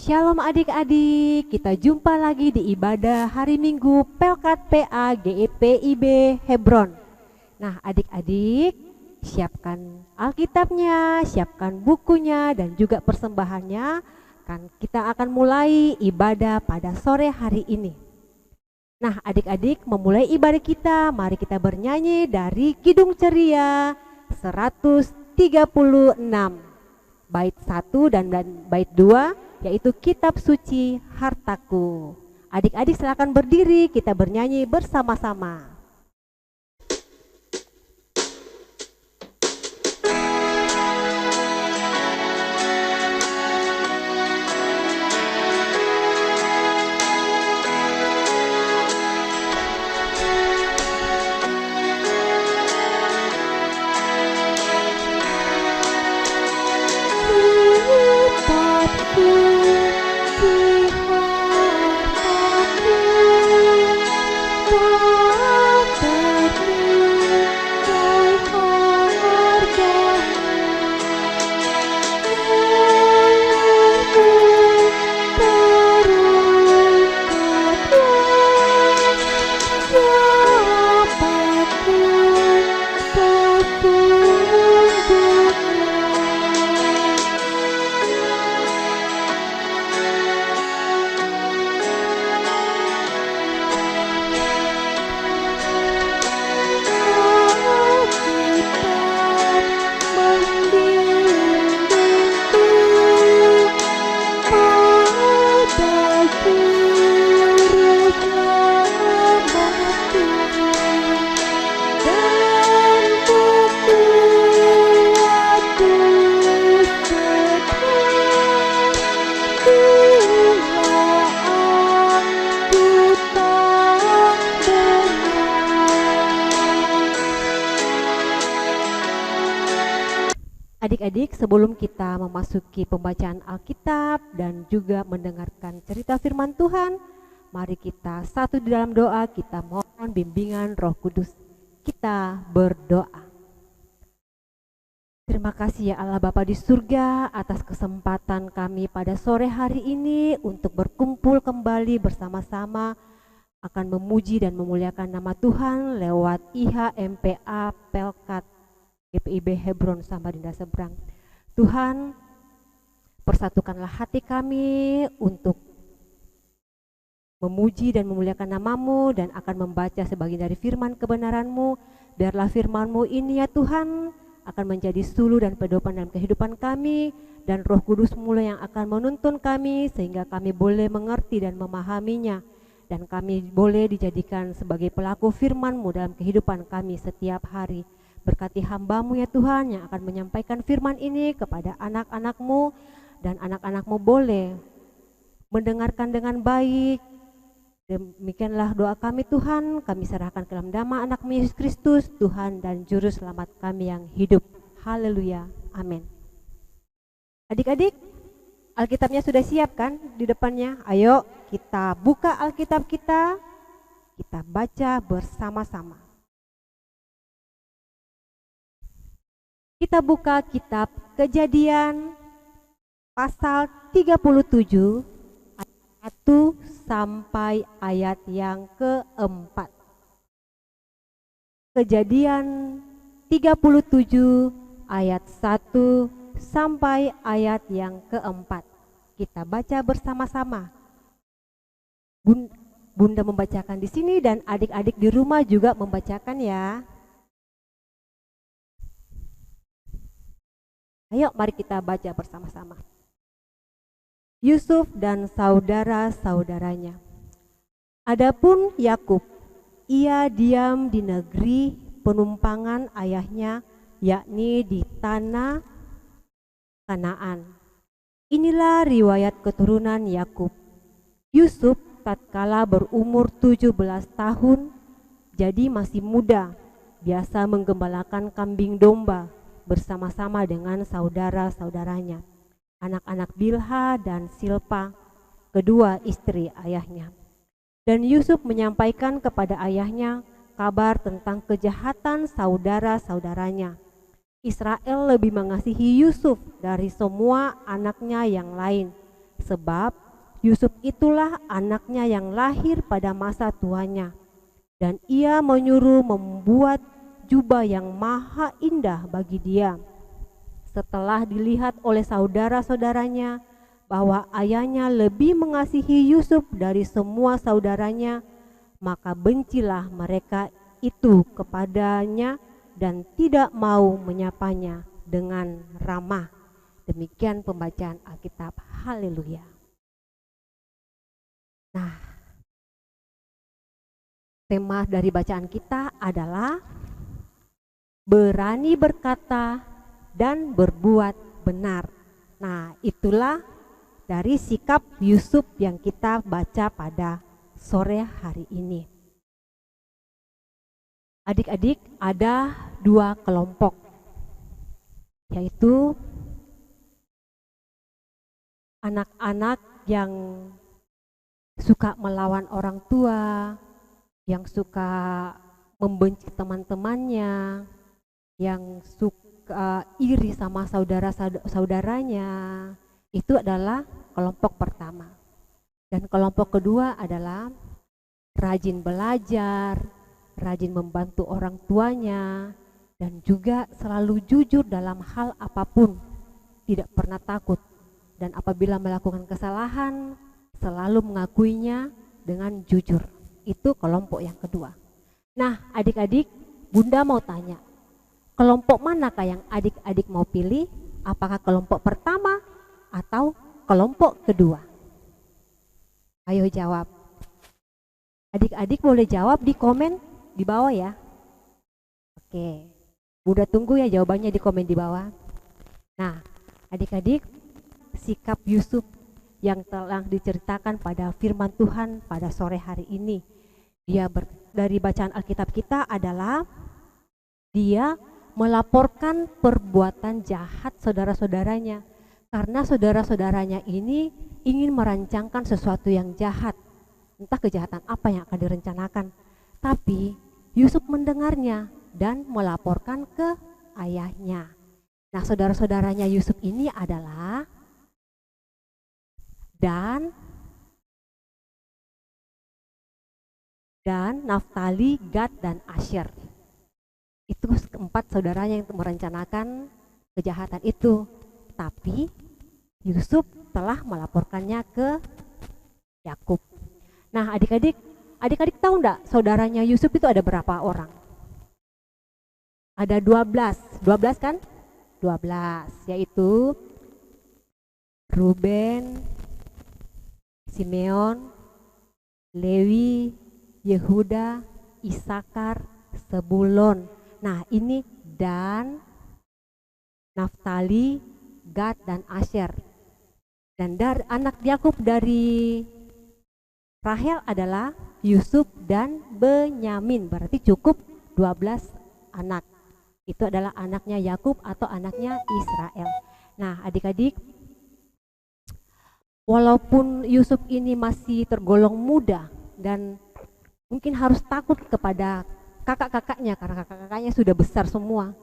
Shalom adik-adik, kita jumpa lagi di ibadah hari Minggu Pelkat PA GEPIB Hebron. Nah adik-adik, siapkan Alkitabnya, siapkan bukunya dan juga persembahannya. Kan kita akan mulai ibadah pada sore hari ini. Nah adik-adik, memulai ibadah kita, mari kita bernyanyi dari Kidung Ceria 136, bait 1 dan bait 2, yaitu Kitab Suci Hartaku. Adik-adik silakan berdiri, kita bernyanyi bersama-sama. Adik-adik, sebelum kita memasuki pembacaan Alkitab dan juga mendengarkan cerita firman Tuhan, mari kita satu di dalam doa, kita mohon bimbingan Roh Kudus. Kita berdoa. Terima kasih ya Allah Bapa di surga atas kesempatan kami pada sore hari ini untuk berkumpul kembali bersama-sama akan memuji dan memuliakan nama Tuhan lewat IHMPA Pelkat GPIB Hebron Samarinda Seberang. Tuhan, persatukanlah hati kami untuk memuji dan memuliakan nama-Mu dan akan membaca sebagian dari firman kebenaran-Mu. Biarlah firman-Mu ini ya Tuhan akan menjadi suluh dan pedoman dalam kehidupan kami, dan Roh Kudus mula yang akan menuntun kami sehingga kami boleh mengerti dan memahaminya, dan kami boleh dijadikan sebagai pelaku firman-Mu dalam kehidupan kami setiap hari. Berkati hamba-Mu ya Tuhan yang akan menyampaikan firman ini kepada anak-anak-Mu, dan anak-anak-Mu boleh mendengarkan dengan baik. Demikianlah doa kami Tuhan, kami serahkan ke dalam nama anak-Mu Yesus Kristus, Tuhan dan Juru Selamat kami yang hidup. Haleluya, amin. Adik-adik, Alkitabnya sudah siap kan di depannya? Ayo kita buka Alkitab kita baca bersama-sama. Kita buka kitab Kejadian pasal 37 ayat 1 sampai ayat yang keempat. Kejadian 37 ayat 1 sampai ayat yang keempat. Kita baca bersama-sama. Bunda membacakan di sini dan adik-adik di rumah juga membacakan ya. Ayo mari kita baca bersama-sama. Yusuf dan saudara-saudaranya. Adapun Yakub, ia diam di negeri penumpangan ayahnya, yakni di tanah Kanaan. Inilah riwayat keturunan Yakub. Yusuf tatkala berumur 17 tahun, jadi masih muda, biasa menggembalakan kambing domba bersama-sama dengan saudara-saudaranya, anak-anak Bilha dan Silpa, kedua istri ayahnya. Dan Yusuf menyampaikan kepada ayahnya kabar tentang kejahatan saudara-saudaranya. Israel lebih mengasihi Yusuf dari semua anaknya yang lain, sebab Yusuf itulah anaknya yang lahir pada masa tuanya, dan ia menyuruh membuat jubah yang maha indah bagi dia. Setelah dilihat oleh saudara-saudaranya bahwa ayahnya lebih mengasihi Yusuf dari semua saudaranya, maka bencilah mereka itu kepadanya dan tidak mau menyapanya dengan ramah. Demikian pembacaan Alkitab. Haleluya. Nah, tema dari bacaan kita adalah berani berkata dan berbuat benar. Nah, itulah dari sikap Yusuf yang kita baca pada sore hari ini. Adik-adik, ada dua kelompok, yaitu anak-anak yang suka melawan orang tua, yang suka membenci teman-temannya, yang suka iri sama saudara-saudaranya. Itu adalah kelompok pertama. Dan kelompok kedua adalah rajin belajar, rajin membantu orang tuanya, dan juga selalu jujur dalam hal apapun, tidak pernah takut, dan apabila melakukan kesalahan selalu mengakuinya dengan jujur. Itu kelompok yang kedua. Nah, adik-adik, Bunda mau tanya, kelompok manakah yang adik-adik mau pilih? Apakah kelompok pertama atau kelompok kedua? Ayo jawab. Adik-adik boleh jawab di komen di bawah ya. Oke, Bunda tunggu ya jawabannya di komen di bawah. Nah, adik-adik, sikap Yusuf yang telah diceritakan pada firman Tuhan pada sore hari ini, dari bacaan Alkitab kita adalah dia melaporkan perbuatan jahat saudara-saudaranya, karena saudara-saudaranya ini ingin merancangkan sesuatu yang jahat, entah kejahatan apa yang akan direncanakan. Tapi Yusuf mendengarnya dan melaporkan ke ayahnya. Nah, saudara-saudaranya Yusuf ini adalah Dan, Naftali, Gad, dan Asher. Itu keempat saudaranya yang merencanakan kejahatan itu. Tapi Yusuf telah melaporkannya ke Yakub. Nah, adik-adik tahu enggak saudaranya Yusuf itu ada berapa orang? Ada 12 kan? 12, yaitu Ruben, Simeon, Lewi, Yehuda, Isakar, Sebulon. Nah, ini Dan, Naftali, Gad, dan Asher. Dan dari anak Yakub dari Rahel adalah Yusuf dan Benyamin. Berarti cukup 12 anak. Itu adalah anaknya Yakub atau anaknya Israel. Nah, adik-adik, walaupun Yusuf ini masih tergolong muda dan mungkin harus takut kepada kakak-kakaknya karena kakak-kakaknya sudah besar semua,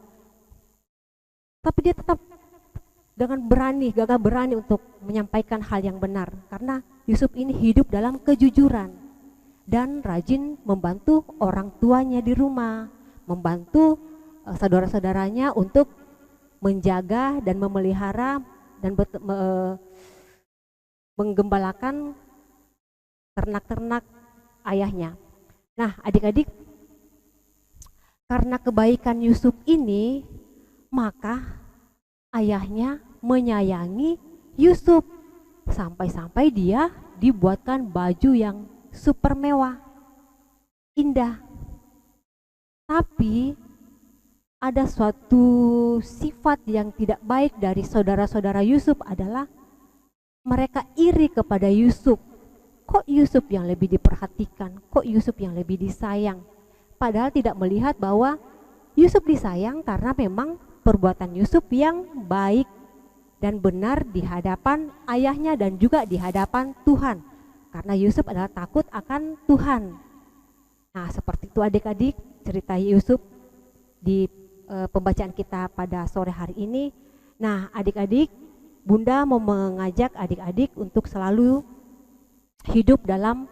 tapi dia tetap dengan gagah berani untuk menyampaikan hal yang benar, karena Yusuf ini hidup dalam kejujuran dan rajin membantu orang tuanya di rumah, membantu saudara-saudaranya untuk menjaga dan memelihara dan menggembalakan ternak-ternak ayahnya. Nah, adik-adik, karena kebaikan Yusuf ini, maka ayahnya menyayangi Yusuf sampai-sampai dia dibuatkan baju yang super mewah, indah. Tapi ada suatu sifat yang tidak baik dari saudara-saudara Yusuf adalah mereka iri kepada Yusuf. Kok Yusuf yang lebih diperhatikan? Kok Yusuf yang lebih disayang? Padahal tidak melihat bahwa Yusuf disayang karena memang perbuatan Yusuf yang baik dan benar di hadapan ayahnya dan juga di hadapan Tuhan. Karena Yusuf adalah takut akan Tuhan. Nah, seperti itu adik-adik cerita Yusuf di pembacaan kita pada sore hari ini. Nah, adik-adik, Bunda mau mengajak adik-adik untuk selalu hidup dalam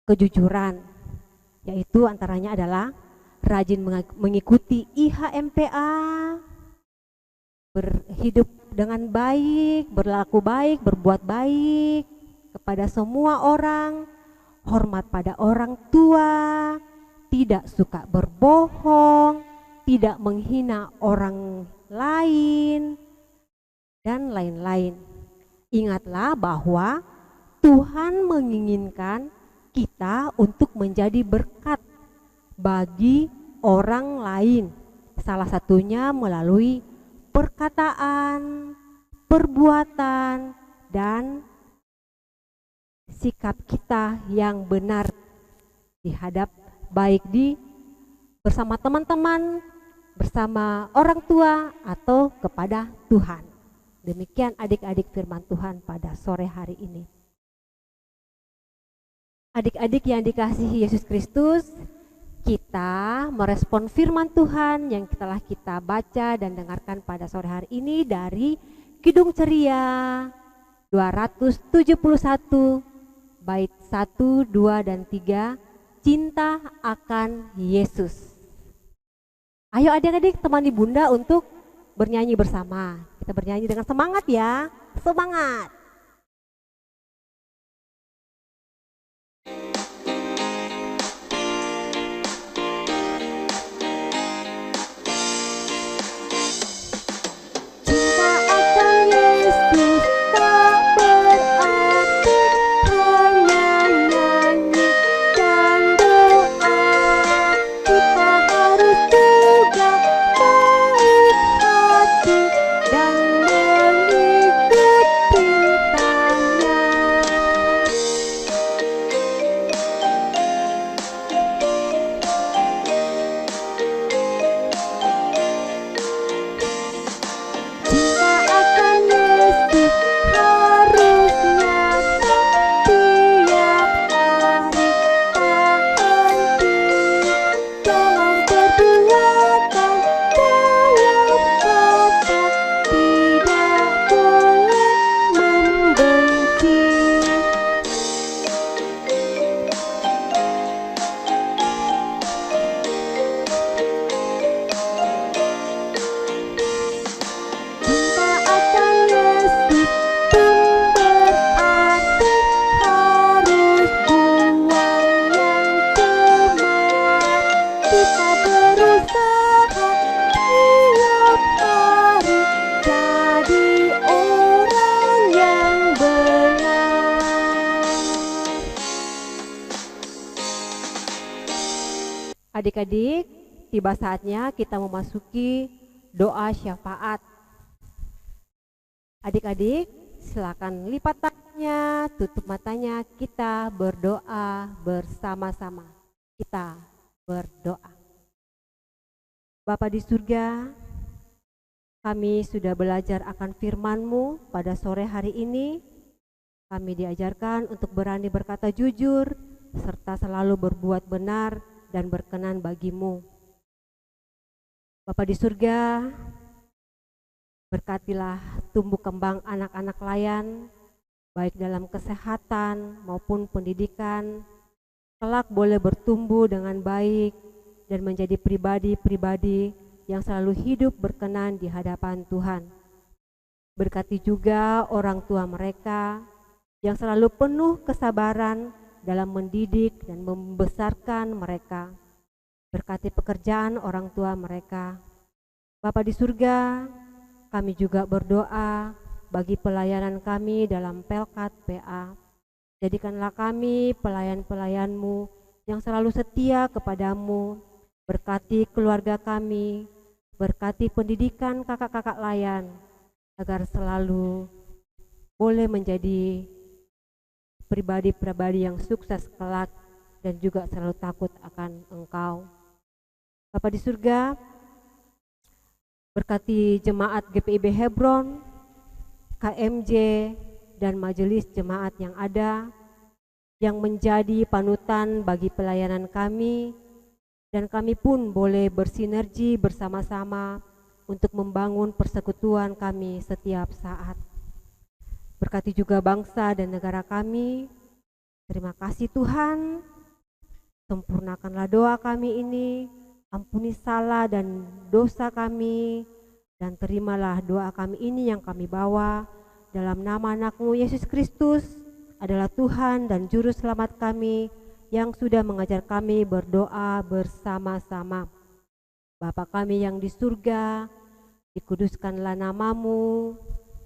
kejujuran, yaitu antaranya adalah rajin mengikuti IHMPA, berhidup dengan baik, berlaku baik, berbuat baik kepada semua orang, hormat pada orang tua, tidak suka berbohong, tidak menghina orang lain, dan lain-lain. Ingatlah bahwa Tuhan menginginkan kita untuk menjadi berkat bagi orang lain. Salah satunya melalui perkataan, perbuatan, dan sikap kita yang benar baik bersama teman-teman, bersama orang tua, atau kepada Tuhan. Demikian adik-adik firman Tuhan pada sore hari ini. Adik-adik yang dikasihi Yesus Kristus, kita merespon firman Tuhan yang telah kita baca dan dengarkan pada sore hari ini dari Kidung Ceria 271 bait 1, 2, dan 3, cinta akan Yesus. Ayo adik-adik temani Bunda untuk bernyanyi bersama. Kita bernyanyi dengan semangat ya, semangat. Adik-adik, tiba saatnya kita memasuki doa syafaat. Adik-adik, silakan lipat tangannya, tutup matanya, kita berdoa bersama-sama. Kita berdoa. Bapa di surga, kami sudah belajar akan firman-Mu pada sore hari ini. Kami diajarkan untuk berani berkata jujur, serta selalu berbuat benar dan berkenan bagi-Mu. Bapa di surga, berkatilah tumbuh kembang anak-anak layan, baik dalam kesehatan maupun pendidikan, kelak boleh bertumbuh dengan baik dan menjadi pribadi-pribadi yang selalu hidup berkenan di hadapan Tuhan. Berkati juga orang tua mereka yang selalu penuh kesabaran dalam mendidik dan membesarkan mereka. Berkati pekerjaan orang tua mereka. Bapa di surga, kami juga berdoa bagi pelayanan kami dalam Pelkat PA. Jadikanlah kami pelayan-pelayan-Mu yang selalu setia kepadamu. Berkati keluarga kami, berkati pendidikan kakak-kakak layan, agar selalu boleh menjadi pribadi-pribadi yang sukses kelak dan juga selalu takut akan Engkau. Bapa di surga, berkati jemaat GPIB Hebron, KMJ, dan majelis jemaat yang ada, yang menjadi panutan bagi pelayanan kami, dan kami pun boleh bersinergi bersama-sama untuk membangun persekutuan kami setiap saat. Berkati juga bangsa dan negara kami. Terima kasih Tuhan, sempurnakanlah doa kami ini, ampuni salah dan dosa kami, dan terimalah doa kami ini yang kami bawa dalam nama anak-Mu Yesus Kristus adalah Tuhan dan Juru Selamat kami yang sudah mengajar kami berdoa bersama-sama. Bapa kami yang di surga, dikuduskanlah nama-Mu,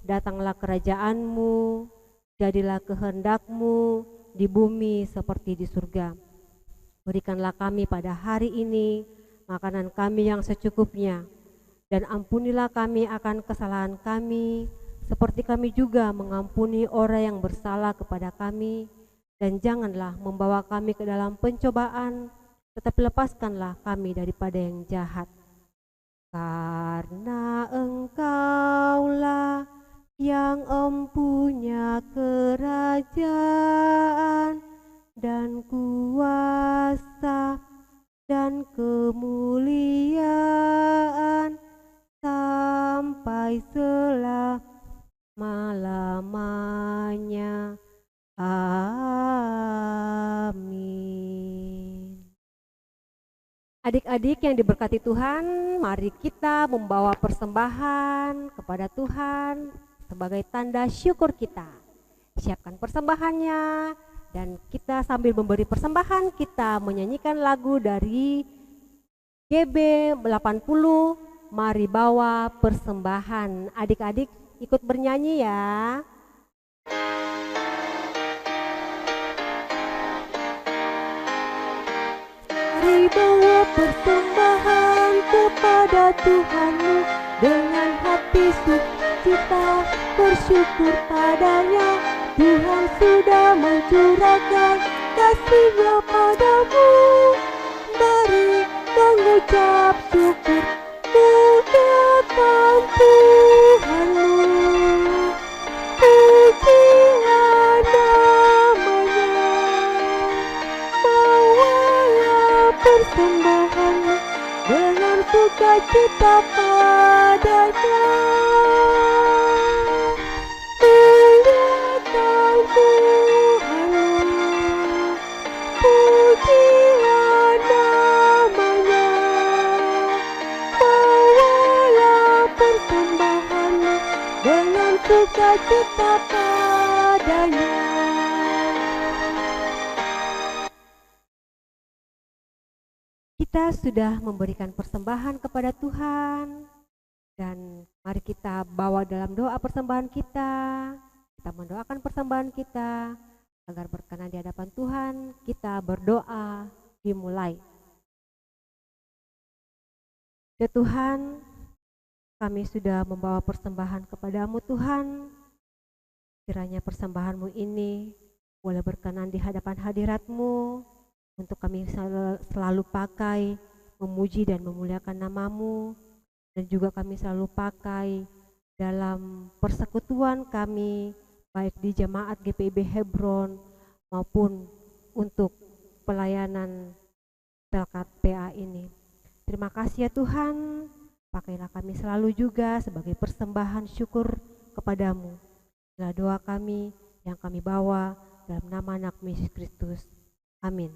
datanglah kerajaan-Mu, jadilah kehendak-Mu di bumi seperti di surga. Berikanlah kami pada hari ini makanan kami yang secukupnya, dan ampunilah kami akan kesalahan kami, seperti kami juga mengampuni orang yang bersalah kepada kami, dan janganlah membawa kami ke dalam pencobaan, tetapi lepaskanlah kami daripada yang jahat. Karena Engkaulah yang empunya kerajaan dan kuasa dan kemuliaan sampai selama-lamanya. Amin. Adik-adik yang diberkati Tuhan, mari kita membawa persembahan kepada Tuhan sebagai tanda syukur kita. Siapkan persembahannya, dan kita sambil memberi persembahan kita menyanyikan lagu dari GB 80, Mari Bawa Persembahan. Adik-adik ikut bernyanyi ya. Mari bawa persembahan kepada Tuhanmu dengan hati sukacita, bersyukur padanya. Tuhan sudah mencurahkan kasih-Nya padamu. Mari mengucap syukur, muliakan Tuhanmu. Pujilah namanya, bawalah persembahan dengan sukacita padanya. Muliakan Tuhanmu, pujilah namanya, bawalah persembahan dengan sukacita padanya. Kita sudah memberikan persembahan kepada Tuhan, dan mari kita bawa dalam doa persembahan kita. Kita mendoakan persembahan kita agar berkenan di hadapan Tuhan. Kita berdoa dimulai. Ya Tuhan, kami sudah membawa persembahan kepadamu Tuhan. Kiranya persembahanmu ini boleh berkenan di hadapan hadiratmu, untuk kami selalu pakai memuji dan memuliakan namamu, dan juga kami selalu pakai dalam persekutuan kami, baik di jemaat GPIB Hebron maupun untuk pelayanan Pelkat PA ini. Terima kasih ya Tuhan, pakailah kami selalu juga sebagai persembahan syukur kepadamu. Inilah doa kami yang kami bawa dalam nama anak-Mu Yesus Kristus. Amin.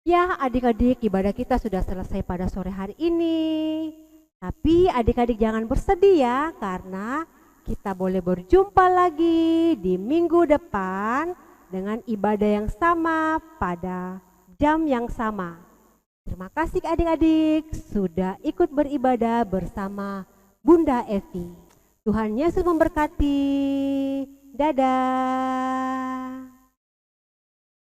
Ya adik-adik, ibadah kita sudah selesai pada sore hari ini. Tapi adik-adik jangan bersedih ya, karena kita boleh berjumpa lagi di minggu depan dengan ibadah yang sama pada jam yang sama. Terima kasih adik-adik sudah ikut beribadah bersama Bunda Evi. Tuhan Yesus memberkati. Dadah.